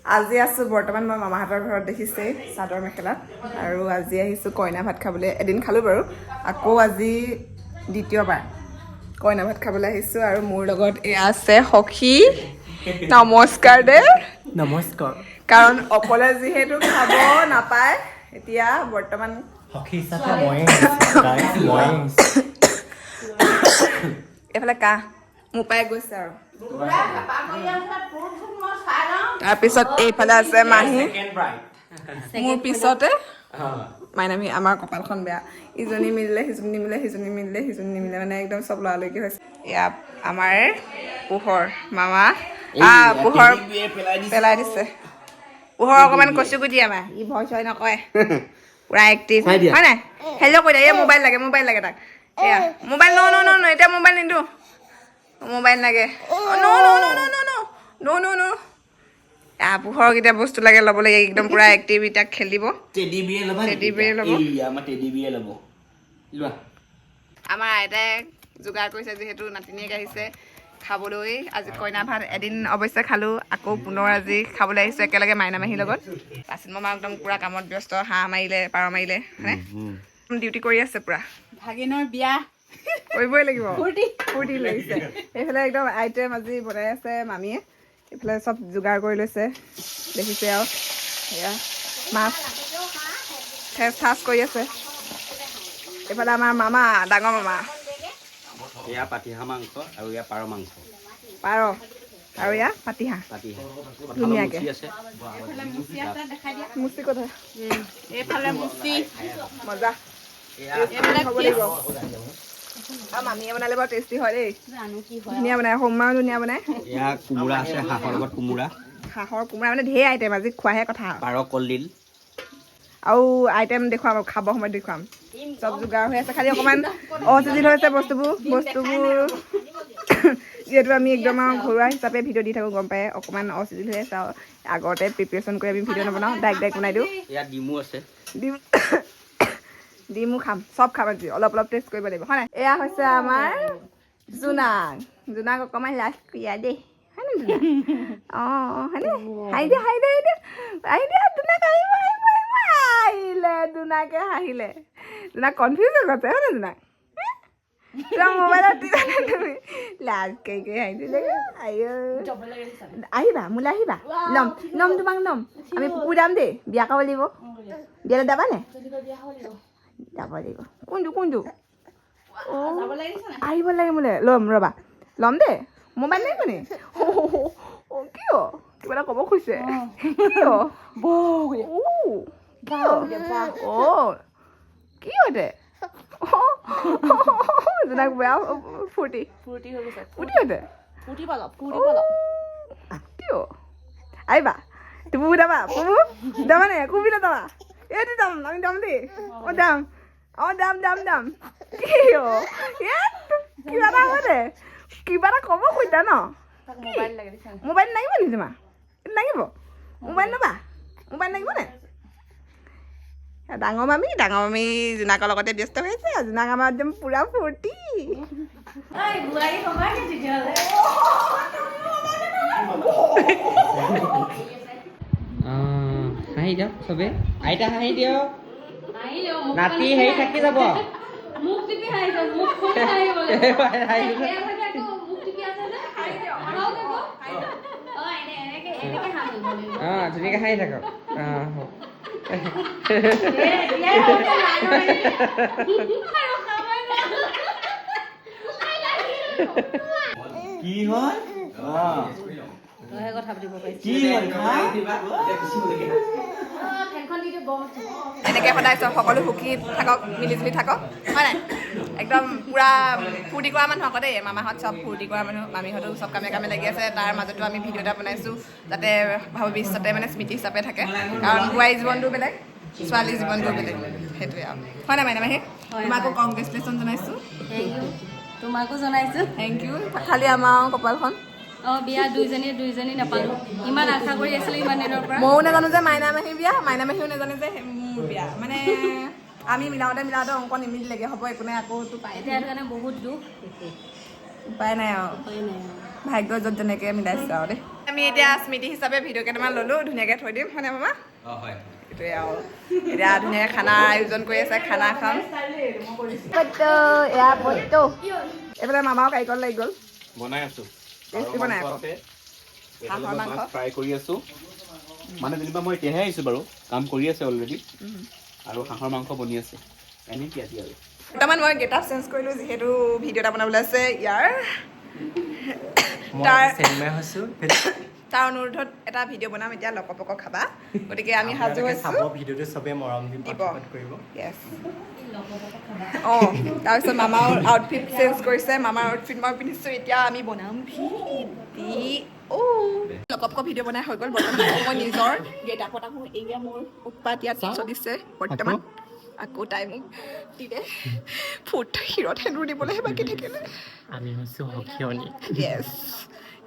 আজি আছো বৰ্তমান মই মামাহঁতৰ ঘৰত দেখিছে চাদৰ মেখেলাত আৰু আজি আহিছো কইনা ভাত খাবলৈ এদিন খালো বাৰু আকৌ আজি দ্বিতীয়বাৰ কইনা ভাত খাবলৈ আহিছো আৰু মোৰ লগত এয়া আছে সখী নমস্কাৰ দে নমস্কাৰ কাৰণ অকলে যিহেতু খাব নাপায় এতিয়া বৰ্তমান সখী হিচাপে মই এফালে কাহ মোৰ পাই গৈছে আৰু তাৰপিছত এইফালে আছে মাহী মোৰ পিছতে মাইনামী আমাৰ কপালখন বেয়া ইজনী মিলিলে সিজনী নিমিলে সিজনী মিলিলে সিজনী নিমিলে মানে একদম চব লৰালৰিকে হৈছে এয়া আমাৰ পোহৰ মামা পোহৰ পেলাই দিছে পোহৰ অকণমান কচুকু দিয়ে আমাৰ ই ভয় চয় নকয় পুৰা এক্টিভ হয় নাই হেল্ল' কৈ দিয়া এই মোবাইল লাগে তাক এয়া মোবাইল ন এতিয়া মোবাইল নিদিওঁ মোবাইল লাগে ন পোহৰক এতিয়া বস্তু লাগে ল'ব লাগে একদম পুৰা এক্টিভ এতিয়া খেলিব টেডি বিয়াৰ ল'বা টেডি বিয়াৰ ল'ব আমাৰ টেডি বিয়াৰ ল'ব লোৱা আমাৰ আইতাই যোগাৰ কৰিছে যিহেতু নাতিনীয়েক আহিছে খাবলৈ আজি কইনা ভাত এদিন অৱশ্যে খালো আকৌ পুনৰ আজি খাবলৈ আহিছো একেলগে মাইনা মাহীৰ লগত লাচিত মামা একদম পুৰা কামত ব্যস্ত হাঁহ মাৰিলে পাৰ মাৰিলে হয়নে ডিউটি কৰি আছে পুৰা ভাগিনৰ বিয়া কৰিবই লাগিব ফূৰ্তি লাগিছে এইফালে একদম আইটেম আজি বনাই আছে মামীয়ে এইফালে চব যোগাৰ কৰি লৈছে দেখিছে আৰু এয়া মাছ ঠাচ কৰি আছে এইফালে আমাৰ মামা ডাঙৰ মামা এয়া পাতিহাঁহ মাংস আৰু এয়া পাৰ মাংস পাৰ আৰু এয়া পাতিহাঁহ ধুনীয়াকে মুচি কথা এইফালে মুচি মজা হ'ব লাগিব আৰু মামীয়ে বনালে বৰ টেষ্টি হয় দেই ধুনীয়া বনাই হোমমাও ধুনীয়া বনাই এয়া কোমোৰা আছে হাঁহৰ লগত হাঁহৰ কোমোৰা মানে ঢেৰ আইটেম আজি খোৱাহে কথা পাৰ কলডিল আৰু আইটেম দেখুৱাম খাব সময়ত দেখুৱাম চব যোগাৰ হৈ আছে খালি অকণমান অচিজিল হৈছে বস্তুবোৰ যিহেতু আমি একদম আৰু ঘৰুৱা হিচাপে ভিডিঅ' দি থাকোঁ গম পায় অকণমান অচিজিল হৈ আছে আৰু আগতে প্ৰিপেৰেশ্যন কৰি আমি ভিডিঅ' নবনাওঁ ডাইৰেক্ট বনাই দিওঁ ইয়াত ডিমো আছে ডিমো খাম চব খাম আজি অলপ টেষ্ট কৰিব লাগিব হয় নাই এয়া হৈছে আমাৰ জোনাক অকণমান লাজ ক্ৰিয়া দেই হয়নে জোনাক অঁ হয়নে হাঁহি দিয়া জোনাক আহিলে জোনাকে হাঁহিলে জোনাক কনফিউজ হৈ গৈছে হয়নে জোনাক মোবাইলত তুমি লাজ কৰি হাঁহিছিলে আহিবা মোলৈ আহিবা ল'ম তোমাক ল'ম আমি কুকুৰ দাম দেই বিয়া খাব লাগিব বিয়ালৈ যাবানে যাব লাগিব কোনটো আহিব লাগে মোলৈ ল'ম ৰ'বা ল'ম দেই মোবাইল নাই কোনে কিয় কিবা এটা ক'ব খুজিছে কি হয় জোনাক বেয়া ফূৰ্তি হৈ গৈছে কিয় আহিবা তুমি যাবা যাবানে কুবিলে যাবা এইটো যাম আমি যাম দেই যাম কিবা এটা হ'ব দে কিবা এটা ক'ব খুজিছা ন মোবাইল লাগিব নেকি তোমাৰ লাগিব মোবাইল লাগিবনে ডাঙৰ মামী জোনাকৰ লগতে ব্যস্ত হৈ আছে জোনাক আমাৰ একদম পুৰা ফূৰ্তি হাঁহি দিয়ক চবে আইতা হাঁহি দিয়ক নাতি হেৰি থাকি যাব ধুনীয়াকে হাঁহি থাকক কি হয় এনেকৈ সদায় সকলো সুখী থাকক মিলিজুলি থাকক হয় নাই একদম পুৰা ফূৰ্তি কৰা মানুহ আকৌ দেই মামাহঁত চব ফূৰ্তি কৰা মানুহ মামীহঁতো চব কামে লাগি আছে তাৰ মাজতো আমি ভিডিঅ' এটা বনাইছোঁ যাতে ভৱিষ্যতে মানে স্মৃতি হিচাপে থাকে কাৰণ বোৱাৰী জীৱনটো বেলেগ ছোৱালীৰ জীৱনটো বেলেগ সেইটোৱে আৰু হয় নাই মাইনা মাহী তোমাকো কংগ্ৰেচুলেশ্যন জনাইছোঁ তোমাকো জনাইছোঁ থেংক ইউ খালি আমাৰ কপালখন বিয়া দুইজনী নাপালোঁ ইমান আশা কৰি আছিলোঁ ইমান দিনৰ পৰা ময়ো নাজানো যে মাইনা মাহীৰ বিয়া মাইনা মাহীও নাজানে যে মোৰ বিয়া মানে আমি মিলাওঁতে অংক নিমিলিলেগে হ'ব একো নাই আকৌ পাই এতিয়া সেইটো কাৰণে বহুত দুখ উপায় নাই আৰু ভাগ্য য'ত যেনেকৈ মিলাইছে আৰু দেই আমি এতিয়া স্মৃতি হিচাপে ভিডিঅ' কেইটামান ল'লোঁ ধুনীয়াকৈ থৈ দিম হয়নে মামা হয় এইটোৱে আৰু এতিয়া ধুনীয়াকৈ খানা আয়োজন কৰি আছে খানা খাম এইফালে মামাও কাৰিকৰ লাগি গ'ল বনাই আছোঁ টেষ্টি বনাই আকৌ হাঁহৰ মাছ ফ্ৰাই কৰি আছোঁ মানে যেনিবা মই এতিয়াহে আহিছোঁ বাৰু কাম কৰি আছে অলৰেডি আৰু হাঁহৰ মাংস বনি আছে এনেই পিয়াজি আৰু বৰ্তমান মই গেট আপ চেঞ্জ কৰিলোঁ যিহেতু ভিডিঅ' এটা বনাবলৈ আছে ইয়াৰ তাৰ অনুৰোধত এটা ভিডিঅ' বনাম এতিয়া লকপক খাবা গতিকে আমি সাজু হৈছোঁ ভিডিঅ'টো চবে মৰম দিব কৰিব য়েছ অঁ তাৰপিছত মামাৰ আউটফিট চেঞ্জ কৰিছে মামাৰ আউটফিট মই পিন্ধিছোঁ এতিয়া আমি বনাম লকপক ভিডিঅ' বনাই হৈ গ'ল বৰ্তমান মই নিজৰ গেট আপত আহোঁ এয়া মোৰ উৎপাত ইয়াত চলিছে বৰ্তমান আকৌ তাই মোক দিলে ফুট শিৰত সেন্দুৰ দিবলৈহে বাকী থাকিলে আমি হৈছোঁ সখীয়নী য়েছ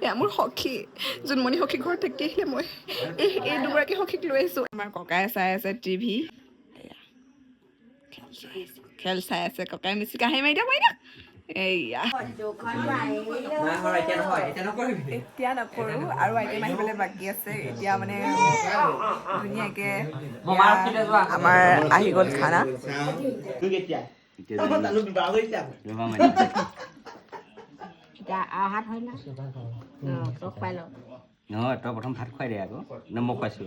এয়া মোৰ সখী জোনমণি সখী ঘৰত থাকি আহিলে মই এই দুগৰাকী সখীক লৈ আহিছোঁ আমাৰ ককাই চাই আছে টিভি খেল চাই আছে ককাই মিচিক আহি মাৰি দিয়া এয়া এতিয়া নকৰোঁ আৰু আইটেম আহিবলৈ বাকী আছে এতিয়া মানে ধুনীয়াকৈ আমাৰ আহি গ'ল খানা নহয় তই প্ৰথম ভাত খুৱাই দে আকৌ নে মই খুৱাইছোঁ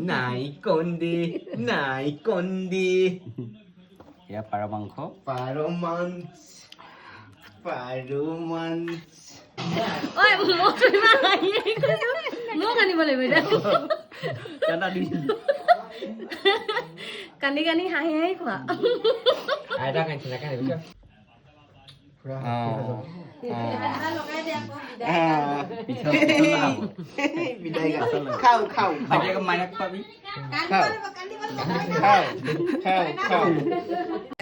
নাই কন্দি এয়া পাৰ মাংস মোক আনিব লাগিব এতিয়া কান্দি কান্দি হাঁহি হাঁহি খোৱা আইতা কান্দিছে নাকান্দিবি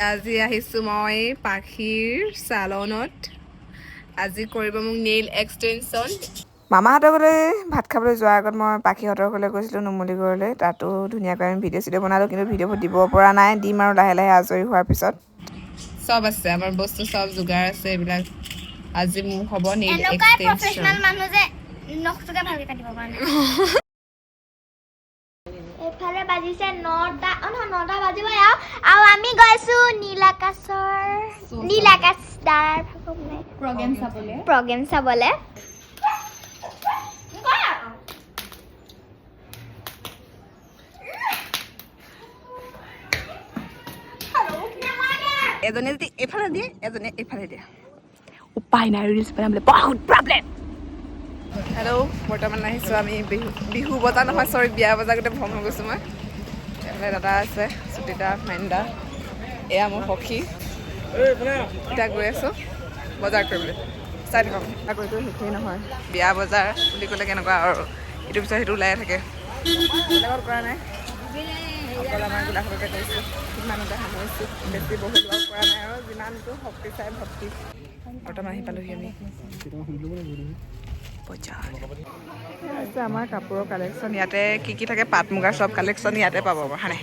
আজি আহিছোঁ মই পাখিৰ চালনত আজি কৰিব মোক নেইল এক্সটেনশ্যন মামাহঁতৰ ঘৰলৈ ভাত খাবলৈ যোৱাৰ আগত মই পাখিহঁতৰ ঘৰলৈ গৈছিলোঁ নুমলীগড়লৈ তাতো ধুনীয়াকৈ আমি ভিডিঅ' চিডিঅ' বনালোঁ কিন্তু ভিডিঅ' দিব পৰা নাই দিম আৰু লাহে লাহে আজৰি হোৱাৰ পিছত চব আছে আমাৰ বস্তু চব যোগাৰ আছে এইবিলাক আজি মোৰ হ'ব নেইল এক্সটেনশ্যন এফালে বাজিছে 9টা বাজিব আৰু আমি গৈছো নীলাকাশ দাৰ প্ৰগ্ৰেম চাবলে এজনে যদি এইফালে দিয়ে এজনে এইফালে দিয়ে উপায় নাই ৰিলছ বনাবলৈ বহুত প্ৰব্লেম হেল্ল' বৰ্তমান আহিছোঁ আমি বিহু বজাৰ নহয় চৰি বিয়া বজাৰ গোটেই ভ্ৰমণ গৈছোঁ মই এইফালে দাদা আছে চুটিদা মাইন্দা এয়া মোৰ সখী এতিয়া গৈ আছোঁ বজাৰ কৰিবলৈ চাই থাকক আকৌ এইটো শেষেই নহয় বিয়া বজাৰ বুলি ক'লে কেনেকুৱা আৰু ইটোৰ পিছত সেইটো ওলাই থাকে বেলেগত কৰা নাই অকল আমাৰ গোলাঘাটতে কৰিছোঁ সিমানতে সামৰিছোঁ বেছি বহুত লগ কৰা নাই আৰু যিমানটো শক্তি চাই ভক্তি বৰ্তমান আহি পালোহি আমি আছে আমাৰ কাপোৰৰ কালেকশ্যন ইয়াতে কি কি থাকে পাট মুগাৰ চব কালেকশ্যন ইয়াতে পাব হয় নাই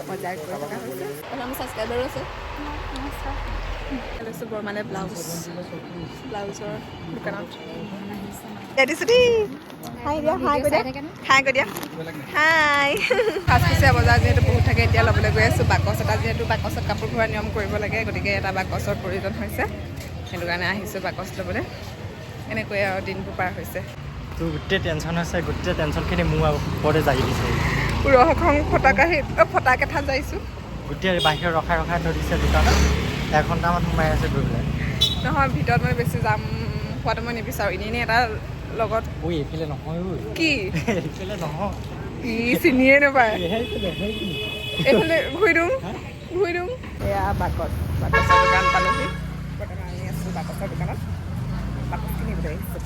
বজাৰ কৰি থকা হৈছে আমি ছাবস্ক্ৰাইবাৰো আছে লৈছোঁ বৰমালে ব্লাউজৰ দোকানত হাই দিয়া হাই কৈ দিয়া হাই সাজপুচীয়া বজাৰ যিহেতু বহুত থাকে এতিয়া ল'বলৈ গৈ আছোঁ বাকচ এটা যিহেতু বাকচত কাপোৰ ভৰোৱা নিয়ম কৰিব লাগে গতিকে এটা বাকচৰ প্ৰয়োজন হৈছে সেইটো কাৰণে আহিছোঁ বাকচ ল'বলৈ এনেকৈ আৰু দিনবোৰ পাৰ হৈছে তোৰ গোটেই টেনশ্যন হৈছে গোটেই টেনশ্যনখিনি মোৰ ওপৰতে জাগি দিছে ৰহখন ফটাকেঠাত যাইছোঁ গোটেই বাহিৰত ৰখাই থৈ দিছে দোকানত এঘণ্টামান সোমাই আছে গৈ পেলাই নহয় ভিতৰত মানে বেছি যাম খোৱাটো মই নিবিচাৰোঁ এনেই এটা লগত এইফালে নহয় কি এইফালে নহয় ই চিনিয়ে নাপায় এইফালে ঘূৰি দিওঁ এয়া বাকচৰ দোকান পালোহি বৰ্তমান আমি আছোঁ বাকচৰ দোকানত বাকচ কিনিবলৈ আহিছোঁ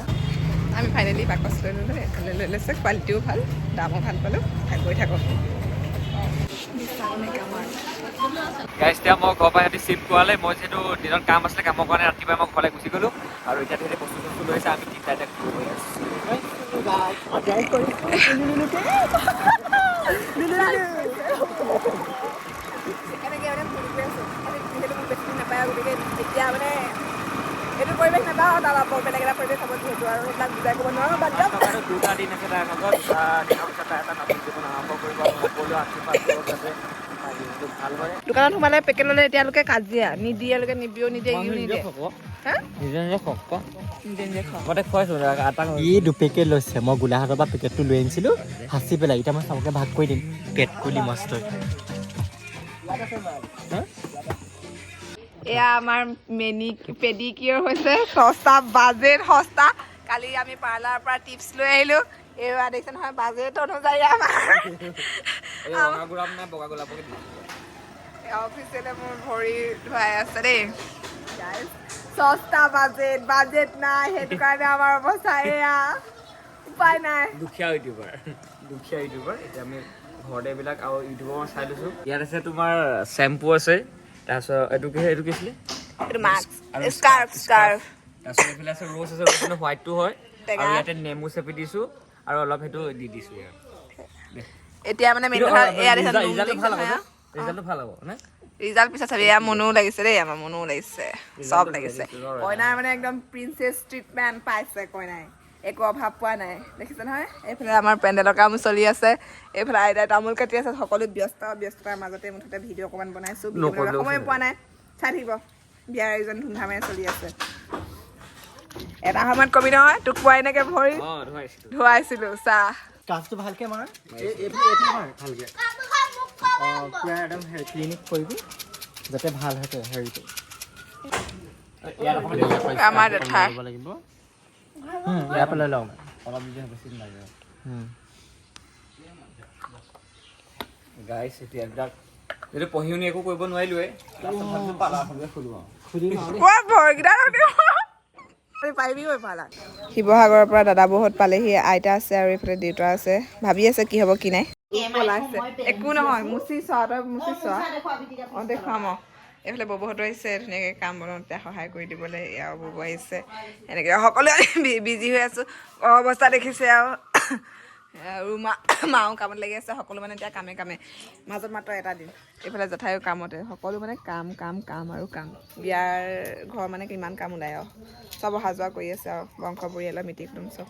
আমি ফাইনেলি বাকচ লৈ ল'লোঁ এফালে লৈ লৈছে কোৱালিটিও ভাল দামো ভাল পালোঁ গৈ থাকক গাইজ এতিয়া মই ঘৰৰ পৰা সিহঁতি চিফ্ট কৰালে মই যিহেতু দিনত কাম আছিলে কামৰ কাৰণে ৰাতিপুৱাই মই ঘৰলৈ গুচি গ'লোঁ আৰু এতিয়া ধৰি বস্তু লৈ আছে আমি তিনিটাতে গৈ আছোঁ এনেকৈ মানে ফুৰি গৈ আছোঁ যিহেতু মোক বেছি নাপায় গতিকে এতিয়া মানে এইটো পৰিৱেশ নাপাওঁ তাৰ আকৌ বেলেগ এটা পৰিৱেশ হ'ব যিহেতু আৰু সেইবিলাক বুজাই ক'ব নোৱাৰোঁ বাদ দিয়ক। দুটা দিন আছে তাৰ আগত, দুটা দিনৰ পিছত এটা নতুন জীৱন আৰম্ভ কৰিব। সকলোৱে আশীৰ্বাদ কৰিব যাতে জীৱনটো ভাল হয়। দোকানত সোমালে পেকেট ল'লে এতিয়ালৈকে কাজিয়া নিদিয়েলৈকে নিবিও নিদিয়ে ইও নিদিয়ে ই 2 পেকেট লৈছে, মই গোলাঘাটৰ পৰা পেকেটটো লৈ আনিছিলোঁ সাঁচি পেলাই। এতিয়া মই চবকে ভাগ কৰি দিম পেটকুলি মস্তই। এয়া আমাৰ পেডিকিয়ৰ হৈছে সস্তা, বাজেট সস্তা। কালি আমি পাৰ্লাৰৰ পৰা টিপছ লৈ আহিলোঁ। এয়া দেখিছে নহয় বাজেট অনুযায়ী আমাৰ অফিচিয়েলে মোৰ ভৰি ধুৱাই আছে দেই। সস্তা বাজেট নাই, সেইটো কাৰণে আমাৰ অৱস্থা এয়া উপায় নাই। দুখীয়া ইউটিউবাৰ এতিয়া আমি ঘৰতে এইবিলাক আৰু ইউটিউবৰ মই চাই লৈছোঁ। ইয়াত আছে তোমাৰ চেম্পু আছে, তাৰপিছত এইটো কি আছিলে এইটো মাস্ক স্কাৰ্ফ তাৰপিছত এইফালে আছে ৰ'জ আছে, ৰ'জ কিন্তু হোৱাইটটো হয়। টেঙা। আৰু ইয়াতে নেমু চেপি দিছোঁ আৰু অলপ সেইটো দি দিছোঁ ইয়াত। এতিয়া মানে মেইন কথা এয়া দেখিছে ৰিজাল্টটো ভাল হ'ব নে? ৰিজাল্ট পিছত চাবি। এয়া মনো লাগিছে দেই, আমাৰ মনো লাগিছে, চব লাগিছে। কইনাৰ মানে একদম প্ৰিন্সেছ ট্ৰিটমেণ্ট পাইছে কইনাই, একো অভাৱ পোৱা নাই। দেখিছে নহয় এইফালে আমাৰ পেণ্ডেলৰ কাম চলি আছে, এইফালে আইতাই তামোল কাটি আছে। সকলো ব্যস্ততাৰ মাজতে মুঠতে ভিডিঅ' অকণমান বনাইছোঁ। সময় পোৱা নাই, চাই থাকিব। বিয়াৰ আয়োজন ধুমধামেৰে চলি আছে। এটা সময়ত কবি নহয় তোক পোৱাই এনেকে ভৰি ধুৱাইছিলোঁ চাহ। কাজটো ভালকে মাৰ, ভালকে পুৰা একদম ক্লিনিক কৰিবি যাতে ভাল হয় হেৰিটো। আমাৰ জেঠাই লাগিব ইয়াৰ পৰা লৈ লওঁ অলপ বেছি লাগে। গাইছ এতিয়া এইবিলাক যদি পঢ়ি শুনি একো কৰিব নোৱাৰিলোৱে, পাৰ্লাৰখনকে খোলোঁ শিৱসাগৰৰ পৰা দাদা বহুত পালেহি। আইতা আছে আৰু এইফালে দেউতা আছে। ভাবি আছে কি হ'ব কি নাই। একো নহয়, মুচি চোৱা তই মুচি চোৱা। অঁ দেখুৱাম অঁ। এইফালে ববহঁতো আহিছে ধুনীয়াকৈ কাম বনাওঁতে সহায় কৰি দিবলৈ। এয়াও বব আহিছে, এনেকৈ সকলোৱে বিজি হৈ আছোঁ। অৱস্থা দেখিছে আৰু মাও কামত লাগি আছে। সকলো মানে এতিয়া কামে মাজত মাত্ৰ এটা দিন এইফালে জেঠাইও কামতে। সকলো মানে কাম আৰু কাম। বিয়াৰ ঘৰ মানে কিমান কাম ওলায় আৰু চব অহা যোৱা কৰি আছে আৰু বংশ পৰিয়ালৰ মিতিৰ কুটুম চব।